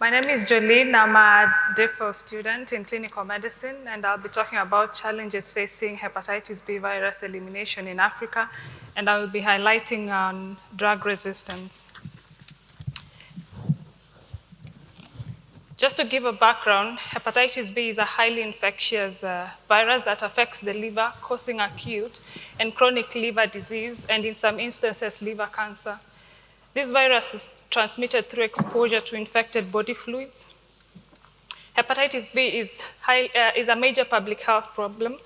My name is Jolynne. I'm a DPhil student in clinical medicine, and I'll be talking about challenges facing hepatitis B virus elimination in Africa, and I will be highlighting on drug resistance. Just to give a background, hepatitis B is a highly infectious virus that affects the liver, causing acute and chronic liver disease, and in some instances, liver cancer. This virus is transmitted through exposure to infected body fluids. Hepatitis B is a major public health problem.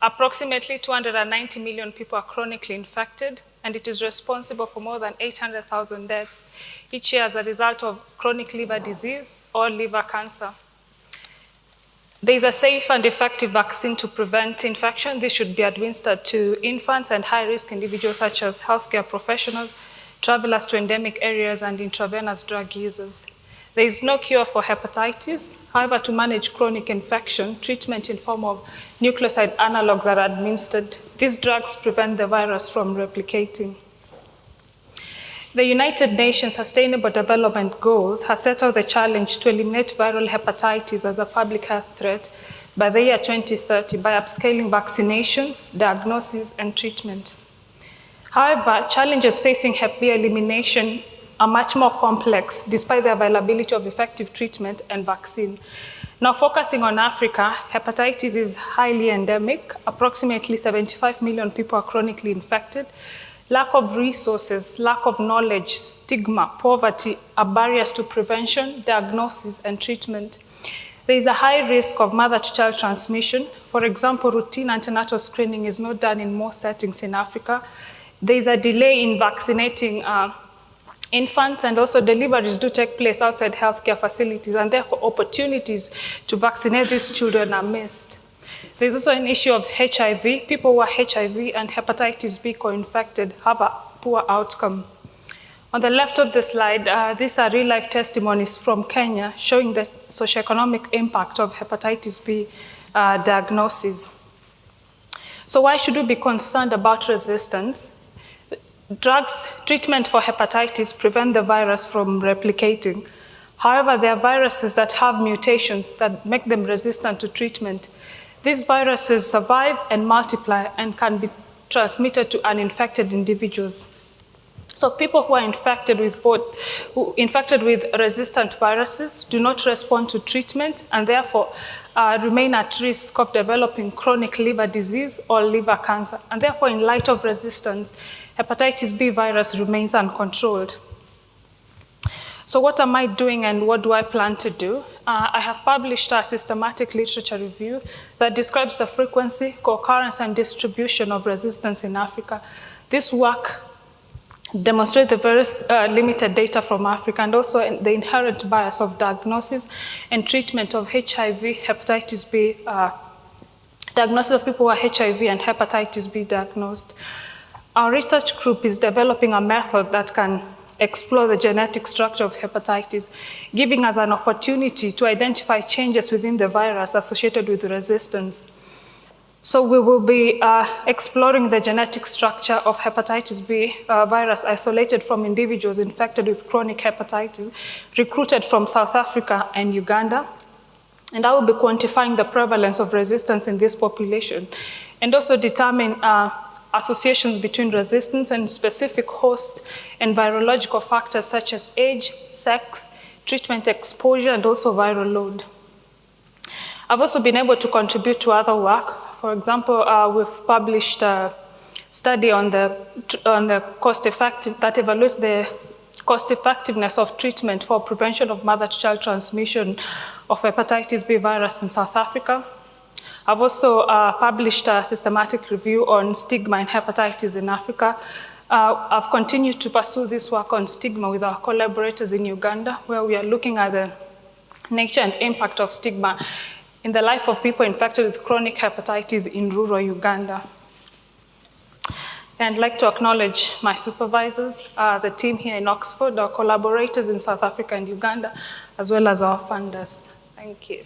Approximately 290 million people are chronically infected, and it is responsible for more than 800,000 deaths each year as a result of chronic liver disease or liver cancer. There is a safe and effective vaccine to prevent infection. This should be administered to infants and high-risk individuals such as healthcare professionals, travelers to endemic areas, and intravenous drug users. There is no cure for hepatitis. However, to manage chronic infection, treatment in form of nucleoside analogs are administered. These drugs prevent the virus from replicating. The United Nations Sustainable Development Goals has set out the challenge to eliminate viral hepatitis as a public health threat by the year 2030 by upscaling vaccination, diagnosis, and treatment. However, challenges facing Hep B elimination are much more complex despite the availability of effective treatment and vaccine. Now, focusing on Africa, hepatitis is highly endemic. Approximately 75 million people are chronically infected. Lack of resources, lack of knowledge, stigma, poverty are barriers to prevention, diagnosis, and treatment. There is a high risk of mother-to-child transmission. For example, routine antenatal screening is not done in most settings in Africa. There is a delay in vaccinating infants, and also deliveries do take place outside healthcare facilities, and therefore opportunities to vaccinate these children are missed. There's also an issue of HIV. People who are HIV and hepatitis B co-infected have a poor outcome. On the left of the slide, these are real-life testimonies from Kenya showing the socioeconomic impact of hepatitis B diagnosis. So why should we be concerned about resistance? Drugs, treatment for hepatitis prevent the virus from replicating. However, there are viruses that have mutations that make them resistant to treatment. These viruses survive and multiply and can be transmitted to uninfected individuals. So people who are infected with resistant viruses do not respond to treatment and therefore remain at risk of developing chronic liver disease or liver cancer. And therefore, in light of resistance, hepatitis B virus remains uncontrolled. So what am I doing and what do I plan to do? I have published a systematic literature review that describes the frequency, co-occurrence, and distribution of resistance in Africa. This work demonstrates the very limited data from Africa and also the inherent bias of diagnosis and treatment of HIV, hepatitis B, diagnosis of people who are HIV and hepatitis B diagnosed. Our research group is developing a method that can explore the genetic structure of hepatitis, giving us an opportunity to identify changes within the virus associated with resistance. So we will be exploring the genetic structure of hepatitis B virus isolated from individuals infected with chronic hepatitis, recruited from South Africa and Uganda. And I will be quantifying the prevalence of resistance in this population and also determine associations between resistance and specific host and virological factors such as age, sex, treatment exposure, and also viral load. I've also been able to contribute to other work. For example, we've published a study on the cost-effective that evaluates the cost-effectiveness of treatment for prevention of mother-to-child transmission of hepatitis B virus in South Africa. I've also published a systematic review on stigma in hepatitis in Africa. I've continued to pursue this work on stigma with our collaborators in Uganda, where we are looking at the nature and impact of stigma in the life of people infected with chronic hepatitis in rural Uganda. And I'd like to acknowledge my supervisors, the team here in Oxford, our collaborators in South Africa and Uganda, as well as our funders. Thank you.